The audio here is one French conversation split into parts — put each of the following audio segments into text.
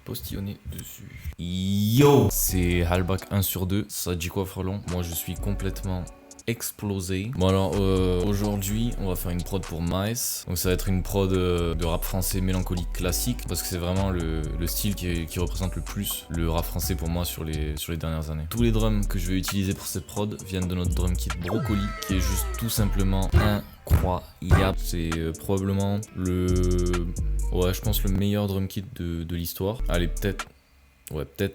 postillonner dessus. Yo, c'est Halbach 1 sur 2. Ça dit quoi, frelon? Moi, je suis complètement explosé. Bon alors aujourd'hui on va faire une prod pour Maes. Donc ça va être une prod de rap français mélancolique classique, parce que c'est vraiment le style qui représente le plus le rap français pour moi sur les dernières années. Tous les drums que je vais utiliser pour cette prod viennent de notre drum kit Brocoli, qui est juste tout simplement incroyable. C'est probablement je pense le meilleur drum kit de l'histoire. Allez, peut-être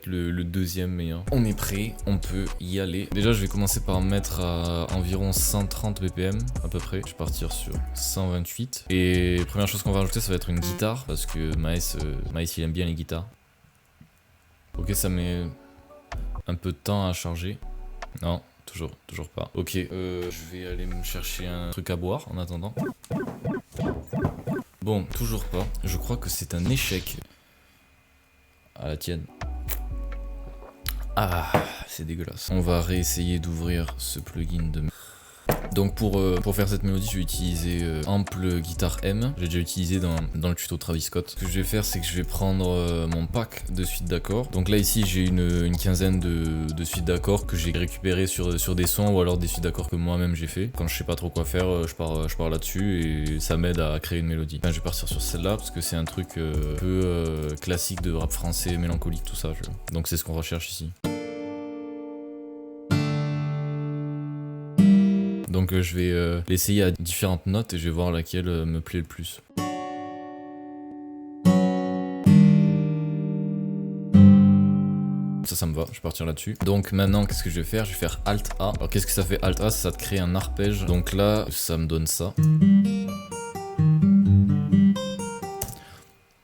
le deuxième meilleur. On est prêt, on peut y aller. Déjà, je vais commencer par mettre à environ 130 BPM à peu près. Je vais partir sur 128. Et première chose qu'on va rajouter, ça va être une guitare, parce que Maes il aime bien les guitares. Ok, ça met un peu de temps à charger. Non, toujours pas. Ok, je vais aller me chercher un truc à boire en attendant. Bon, toujours pas. Je crois que c'est un échec. À la tienne. Ah, c'est dégueulasse. On va réessayer d'ouvrir ce plugin de... Donc pour faire cette mélodie, je vais utiliser Ample Guitare M. J'ai déjà utilisé dans le tuto Travis Scott. Ce que je vais faire, c'est que je vais prendre mon pack de suites d'accords. Donc là ici, j'ai une quinzaine de suites d'accords que j'ai récupérées sur des sons, ou alors des suites d'accords que moi-même j'ai fait. Quand je sais pas trop quoi faire, je pars là-dessus et ça m'aide à créer une mélodie. Enfin, je vais partir sur celle-là parce que c'est un truc un peu classique de rap français, mélancolique, tout ça. Donc c'est ce qu'on recherche ici. Donc je vais l'essayer à différentes notes et je vais voir laquelle me plaît le plus. Ça me va, je vais partir là-dessus. Donc maintenant, qu'est-ce que je vais faire? Je vais faire Alt A. Alors qu'est-ce que ça fait Alt A? Ça te crée un arpège. Donc là, ça me donne ça.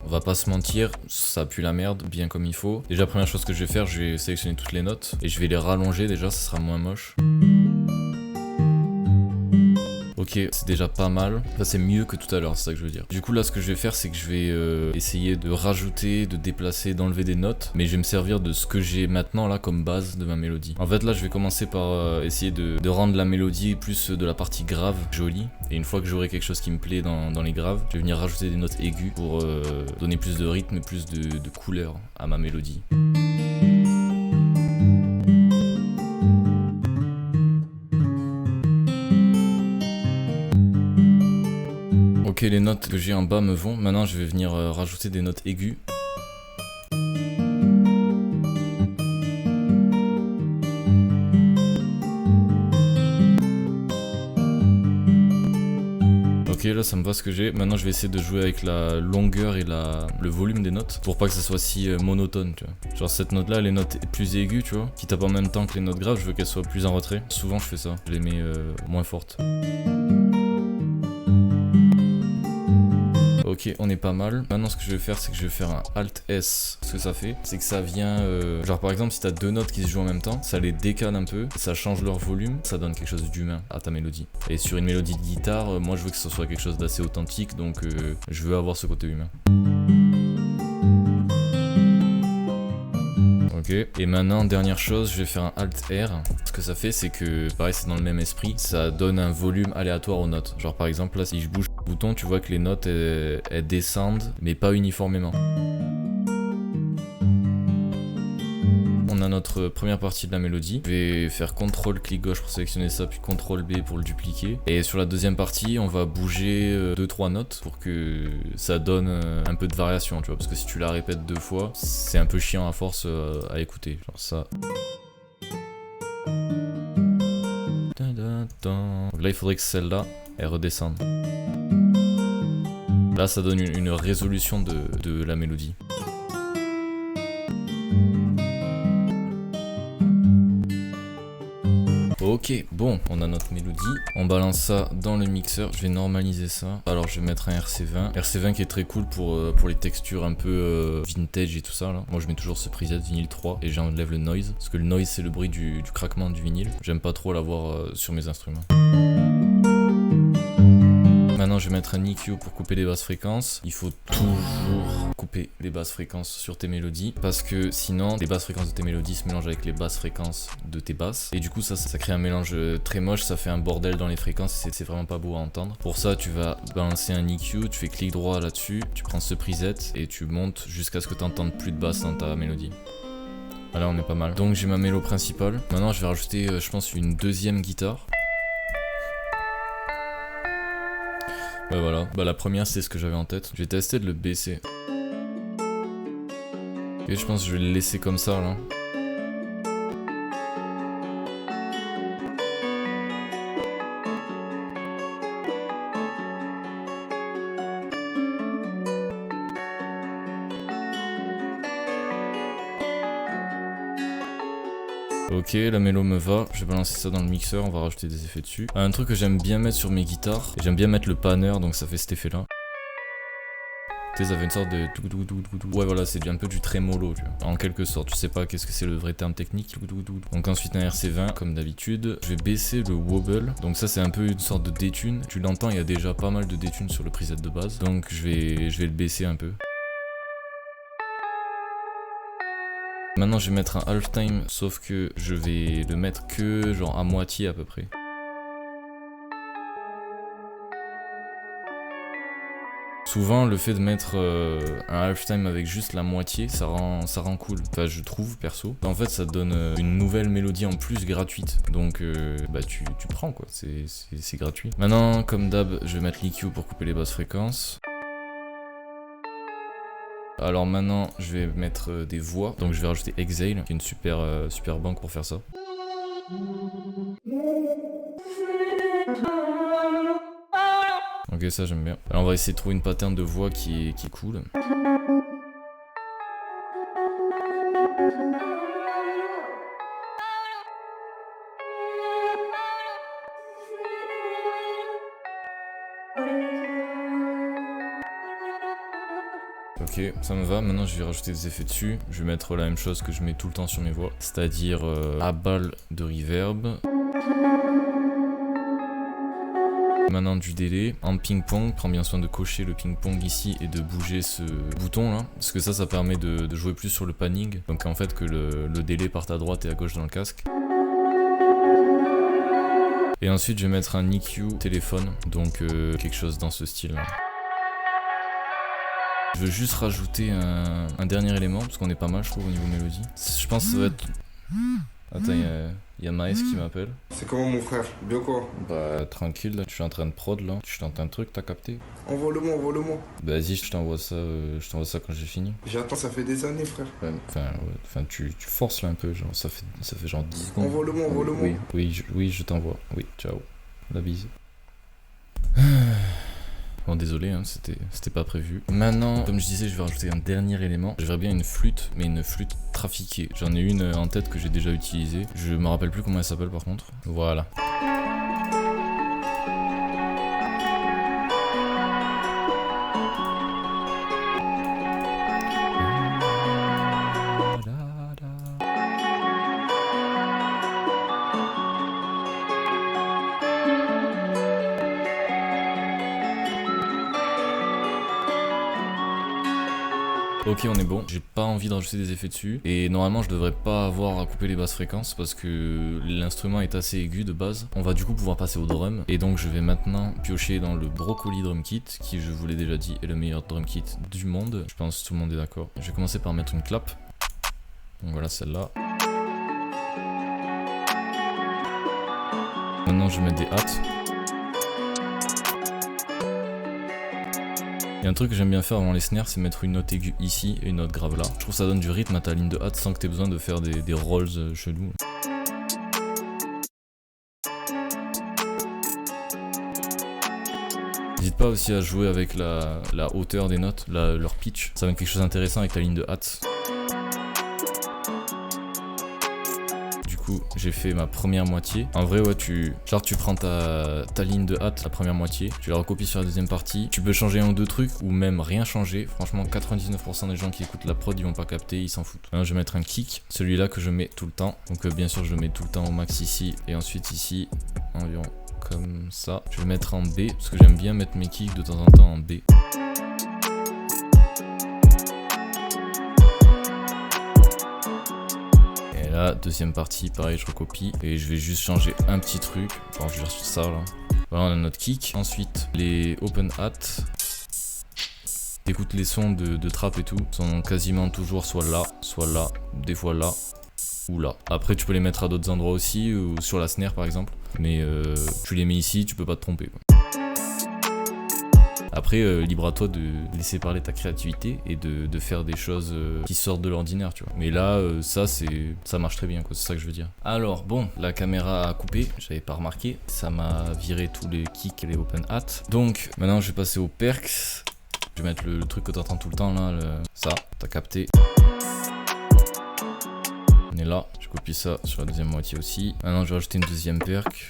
On va pas se mentir, ça pue la merde, bien comme il faut. Déjà, première chose que je vais faire, je vais sélectionner toutes les notes et je vais les rallonger déjà, ça sera moins moche. Ok, c'est déjà pas mal. Ça c'est mieux que tout à l'heure, c'est ça que je veux dire. Du coup là, ce que je vais faire, c'est que je vais essayer de rajouter, de déplacer, d'enlever des notes. Mais je vais me servir de ce que j'ai maintenant là comme base de ma mélodie. En fait là, je vais commencer par essayer de rendre la mélodie plus de la partie grave jolie. Et une fois que j'aurai quelque chose qui me plaît dans les graves, je vais venir rajouter des notes aiguës pour donner plus de rythme et plus de couleur à ma mélodie. Ok, les notes que j'ai en bas me vont. Maintenant, je vais venir rajouter des notes aiguës. Ok, là ça me va ce que j'ai. Maintenant je vais essayer de jouer avec la longueur et le volume des notes pour pas que ça soit si monotone, tu vois. Genre cette note là, les notes plus aiguës, tu vois, qui tapent en même temps que les notes graves, je veux qu'elles soient plus en retrait. Souvent je fais ça, je les mets moins fortes. Ok, on est pas mal. Maintenant ce que je vais faire, c'est que je vais faire un Alt S. Ce que ça fait, c'est que ça vient genre par exemple si t'as deux notes qui se jouent en même temps, ça les décale un peu, ça change leur volume, ça donne quelque chose d'humain à ta mélodie. Et sur une mélodie de guitare, moi je veux que ce soit quelque chose d'assez authentique, donc je veux avoir ce côté humain. Ok, et maintenant dernière chose, je vais faire un Alt R. Ce que ça fait, c'est que pareil, c'est dans le même esprit, ça donne un volume aléatoire aux notes. Genre par exemple là, si je bouge le bouton, tu vois que les notes elles descendent, mais pas uniformément. On a notre première partie de la mélodie. Je vais faire CTRL clic gauche pour sélectionner ça, puis CTRL B pour le dupliquer. Et sur la deuxième partie, on va bouger 2-3 notes pour que ça donne un peu de variation, tu vois. Parce que si tu la répètes deux fois, c'est un peu chiant à force à écouter. Genre ça. Donc là, il faudrait que celle-là, elle redescende. Là, ça donne une résolution de la mélodie. Ok, bon, on a notre mélodie, on balance ça dans le mixeur, je vais normaliser ça. Alors je vais mettre un RC20, RC20 qui est très cool pour les textures un peu vintage et tout ça là. Moi je mets toujours ce preset vinyle 3 et j'enlève le noise, parce que le noise c'est le bruit du craquement du vinyle. J'aime pas trop l'avoir sur mes instruments. Maintenant je vais mettre un EQ pour couper les basses fréquences. Il faut toujours couper les basses fréquences sur tes mélodies parce que sinon les basses fréquences de tes mélodies se mélangent avec les basses fréquences de tes basses et du coup ça crée un mélange très moche, ça fait un bordel dans les fréquences, c'est vraiment pas beau à entendre. Pour ça tu vas balancer un EQ, tu fais clic droit là-dessus, tu prends ce preset et tu montes jusqu'à ce que tu n'entendes plus de basse dans ta mélodie. Là on est pas mal. Donc j'ai ma mélo principale. Maintenant je vais rajouter je pense une deuxième guitare. Bah voilà, bah la première c'est ce que j'avais en tête. Je vais tester de le baisser. Et je pense que je vais le laisser comme ça là. Ok, la mélo me va, je vais balancer ça dans le mixeur, on va rajouter des effets dessus. Un truc que j'aime bien mettre sur mes guitares, j'aime bien mettre le panner, donc ça fait cet effet là. Tu sais, ça fait une sorte de... Ouais voilà, c'est un peu du trémolo, tu vois. En quelque sorte, je sais pas qu'est-ce que c'est le vrai terme technique. Donc ensuite un RC20, comme d'habitude. Je vais baisser le wobble, donc ça c'est un peu une sorte de détune. Tu l'entends, il y a déjà pas mal de détune sur le preset de base. Donc je vais le baisser un peu. Maintenant je vais mettre un halftime, sauf que je vais le mettre que genre à moitié à peu près. Souvent le fait de mettre un halftime avec juste la moitié, ça rend cool. Enfin je trouve perso. En fait ça donne une nouvelle mélodie en plus gratuite. Donc bah tu prends quoi, c'est gratuit. Maintenant comme d'hab je vais mettre l'EQ pour couper les basses fréquences. Alors maintenant je vais mettre des voix, donc je vais rajouter Exhale, qui est une super banque pour faire ça. Ok, ça j'aime bien. Alors on va essayer de trouver une pattern de voix qui est cool. Ok, ça me va. Maintenant je vais rajouter des effets dessus. Je vais mettre la même chose que je mets tout le temps sur mes voix, c'est-à-dire à balle de reverb. Maintenant du délai. En ping-pong, prends bien soin de cocher le ping-pong ici et de bouger ce bouton là. Parce que ça permet de jouer plus sur le panning. Donc en fait que le délai parte à droite et à gauche dans le casque. Et ensuite je vais mettre un EQ téléphone. Donc quelque chose dans ce style là. Je veux juste rajouter un dernier élément, parce qu'on est pas mal je trouve au niveau mélodie. Je pense que ça va être... Attends, il y a Maes qui m'appelle. C'est comment mon frère? Bien quoi? Bah tranquille là, je suis en train de prod là. Tu t'entends un truc, t'as capté? Envoie-le-moi. Bah vas-y, je t'envoie ça quand j'ai fini. J'attends, ça fait des années frère. Enfin tu forces là un peu, genre ça fait genre 10 secondes. Envoie-le-moi. Oui, je t'envoie. Oui, ciao. La bise. Bon désolé, hein, c'était pas prévu. Maintenant, comme je disais, je vais rajouter un dernier élément. J'aimerais bien une flûte, mais une flûte trafiquée. J'en ai une en tête que j'ai déjà utilisée. Je me rappelle plus comment elle s'appelle par contre. Voilà. Ok, on est bon. J'ai pas envie de rajouter des effets dessus. Et normalement, je devrais pas avoir à couper les basses fréquences parce que l'instrument est assez aigu de base. On va du coup pouvoir passer au drum. Et donc, je vais maintenant piocher dans le Broccoli Drum Kit, qui, je vous l'ai déjà dit, est le meilleur drum kit du monde. Je pense que tout le monde est d'accord. Je vais commencer par mettre une clap. Donc voilà, celle-là. Maintenant, je vais mettre des hats. Il y a un truc que j'aime bien faire avant les snares, c'est mettre une note aiguë ici et une note grave là. Je trouve que ça donne du rythme à ta ligne de hâte sans que tu aies besoin de faire des rolls chelous. N'hésite pas aussi à jouer avec la hauteur des notes, leur pitch. Ça va être quelque chose d'intéressant avec ta ligne de hâte. J'ai fait ma première moitié. En vrai, ouais, tu prends ta ligne de hâte, la première moitié, tu la recopies sur la deuxième partie. Tu peux changer un ou deux trucs ou même rien changer. Franchement, 99% des gens qui écoutent la prod, ils vont pas capter, ils s'en foutent. Maintenant, je vais mettre un kick, celui-là que je mets tout le temps. Donc, bien sûr, je le mets tout le temps au max ici et ensuite ici, environ comme ça. Je vais mettre en B, parce que j'aime bien mettre mes kicks de temps en temps en B. Et là, deuxième partie, pareil, je recopie. Et je vais juste changer un petit truc. Bon, je vais faire ça là. Voilà, on a notre kick. Ensuite, les open hat. Écoute les sons de trap et tout. Ils sont quasiment toujours soit là, des fois là. Ou là. Après tu peux les mettre à d'autres endroits aussi, ou sur la snare par exemple. Mais tu les mets ici, tu peux pas te tromper quoi. Après libre à toi de laisser parler ta créativité et de faire des choses qui sortent de l'ordinaire tu vois. Mais là ça marche très bien quoi, c'est ça que je veux dire. Alors bon, la caméra a coupé, j'avais pas remarqué. Ça m'a viré tous les kicks et les open hats. Donc maintenant je vais passer aux perks. Je vais mettre le truc que t'entends tout le temps là, ça, t'as capté. On est là, je copie ça sur la deuxième moitié aussi. Maintenant je vais rajouter une deuxième perk.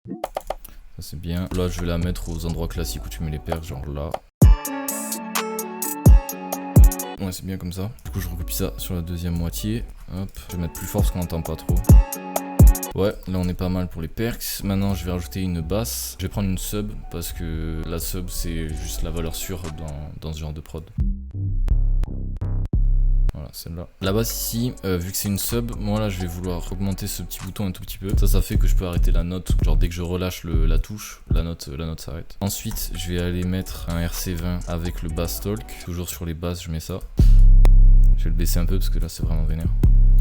Ça c'est bien. Là je vais la mettre aux endroits classiques où tu mets les perks, genre là. Ouais c'est bien comme ça. Du coup je recopie ça sur la deuxième moitié. Hop, je vais mettre plus fort parce qu'on n'entend pas trop. Ouais, là on est pas mal pour les perks. Maintenant je vais rajouter une basse. Je vais prendre une sub parce que la sub c'est juste la valeur sûre dans ce genre de prod. Voilà, celle-là. La basse ici, vu que c'est une sub, moi là je vais vouloir augmenter ce petit bouton un tout petit peu. Ça fait que je peux arrêter la note. Genre dès que je relâche la touche, la note s'arrête. Ensuite, je vais aller mettre un RC20 avec le bass talk. Toujours sur les basses, je mets ça. Je vais le baisser un peu parce que là c'est vraiment vénère.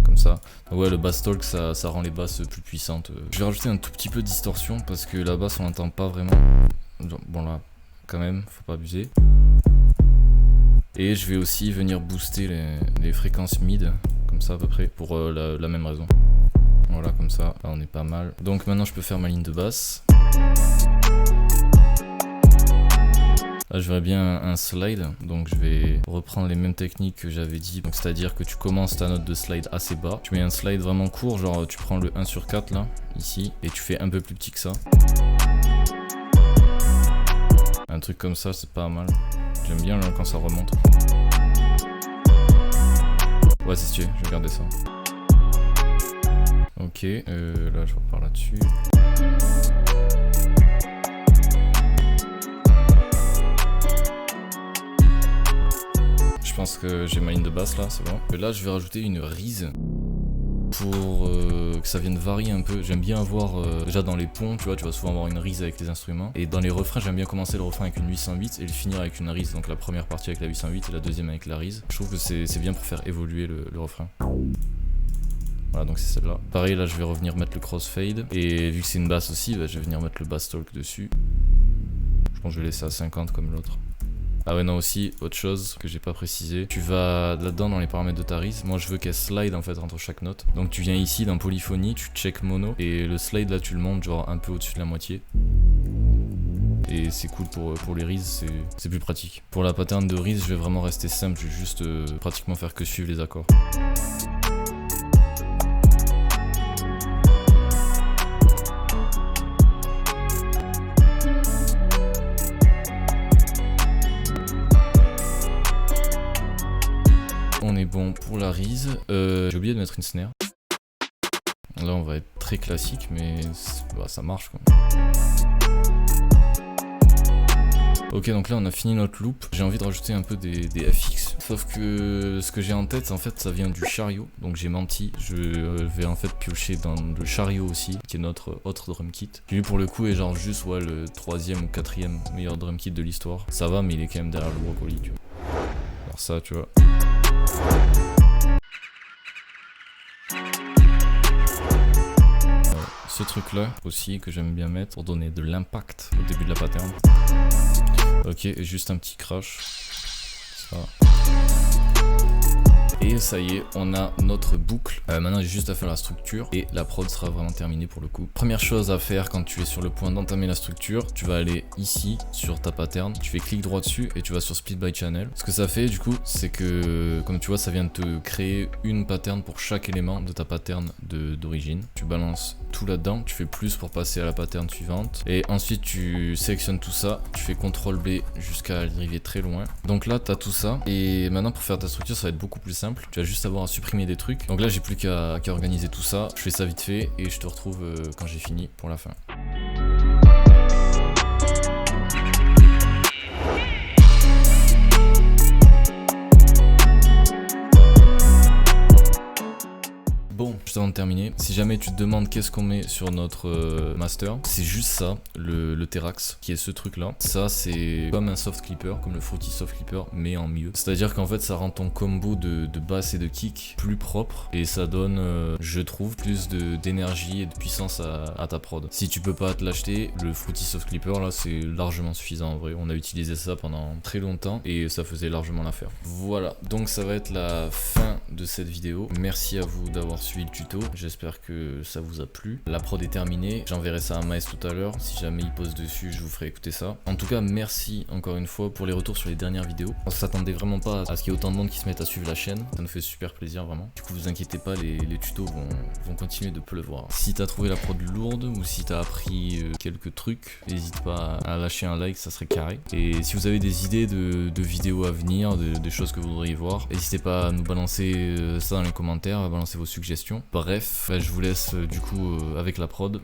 Comme ça. Donc ouais, le bass talk ça rend les basses plus puissantes. Je vais rajouter un tout petit peu de distorsion parce que la basse on l'entend pas vraiment. Bon là, quand même, faut pas abuser. Et je vais aussi venir booster les fréquences mid, comme ça à peu près, pour la même raison. Voilà, comme ça, là on est pas mal. Donc maintenant je peux faire ma ligne de basse. Là je verrais bien un slide, donc je vais reprendre les mêmes techniques que j'avais dit. Donc c'est-à-dire que tu commences ta note de slide assez bas. Tu mets un slide vraiment court, genre tu prends le 1/4 là, ici, et tu fais un peu plus petit que ça. Un truc comme ça, c'est pas mal. J'aime bien là, quand ça remonte. Ouais, c'est stylé, je vais garder ça. Ok, là je repars là-dessus. Je pense que j'ai ma ligne de basse là, c'est bon. Et là je vais rajouter une rise pour que ça vienne varier un peu. J'aime bien avoir, déjà dans les ponts, tu vois, tu vas souvent avoir une rise avec les instruments. Et dans les refrains, j'aime bien commencer le refrain avec une 808 et le finir avec une rise. Donc la première partie avec la 808 et la deuxième avec la rise. Je trouve que c'est bien pour faire évoluer le refrain. Voilà, donc c'est celle-là. Pareil, là je vais revenir mettre le crossfade. Et vu que c'est une basse aussi, bah, je vais venir mettre le bass talk dessus. Je pense que je vais laisser à 50 comme l'autre. Ah ouais non aussi, autre chose que j'ai pas précisé, tu vas là-dedans dans les paramètres de ta rise, moi je veux qu'elle slide en fait entre chaque note. Donc tu viens ici dans polyphonie, tu check mono et le slide là tu le montes genre un peu au-dessus de la moitié. Et c'est cool pour les rises, c'est plus pratique. Pour la pattern de rise, je vais vraiment rester simple, je vais juste pratiquement faire que suivre les accords. On est bon pour la rise. J'ai oublié de mettre une snare. Là on va être très classique mais bah, ça marche quoi. Ok donc là on a fini notre loop. J'ai envie de rajouter un peu des FX. Sauf que ce que j'ai en tête en fait ça vient du chariot. Donc j'ai menti. Je vais en fait piocher dans le chariot aussi, qui est notre autre drum kit. Qui lui pour le coup est genre juste ouais, le 3e ou 4e meilleur drum kit de l'histoire. Ça va mais il est quand même derrière le brocoli tu vois. Alors ça tu vois. Ce truc là aussi que j'aime bien mettre pour donner de l'impact au début de la pattern. Ok, et juste un petit crash. Ça. Et ça y est, on a notre boucle. Maintenant j'ai juste à faire la structure et la prod sera vraiment terminée pour le coup. Première chose à faire quand tu es sur le point d'entamer la structure, tu vas aller ici sur ta pattern, tu fais clic droit dessus et tu vas sur split by channel. Ce que ça fait du coup, c'est que comme tu vois, ça vient de te créer une pattern pour chaque élément de ta pattern d'origine. Tu balances tout là-dedans, tu fais plus pour passer à la pattern suivante et ensuite tu sélectionnes tout ça, tu fais CTRL B jusqu'à arriver très loin. Donc là tu as tout ça et maintenant pour faire ta structure ça va être beaucoup plus simple. Tu vas juste avoir à supprimer des trucs. Donc là j'ai plus qu'à organiser tout ça. Je fais ça vite fait et je te retrouve quand j'ai fini pour la fin. terminé. Si jamais tu te demandes qu'est-ce qu'on met sur notre master, c'est juste ça, le Terax, qui est ce truc là. Ça c'est comme un soft clipper, comme le Fruity soft clipper, mais en mieux. C'est-à-dire qu'en fait ça rend ton combo de basse et de kick plus propre, et ça donne, je trouve, plus d'énergie et de puissance à ta prod. Si tu peux pas te l'acheter, le Fruity soft clipper là c'est largement suffisant en vrai. On a utilisé ça pendant très longtemps et ça faisait largement l'affaire. Voilà, donc ça va être la fin de cette vidéo. Merci à vous d'avoir suivi le tuto, j'espère que ça vous a plu. La prod est terminée, j'enverrai ça à Maes tout à l'heure. Si jamais il pose dessus, je vous ferai écouter ça. En tout cas, merci encore une fois pour les retours sur les dernières vidéos. On s'attendait vraiment pas à ce qu'il y ait autant de monde qui se mette à suivre la chaîne. Ça nous fait super plaisir vraiment. Du coup, vous inquiétez pas, les tutos vont continuer de pleuvoir. Si t'as trouvé la prod lourde ou si t'as appris quelques trucs, n'hésite pas à lâcher un like, ça serait carré. Et si vous avez des idées de vidéos à venir, des choses que vous voudriez voir, n'hésitez pas à nous balancer ça dans les commentaires, à balancer vos suggestions. Bref, je vous laisse du coup avec la prod.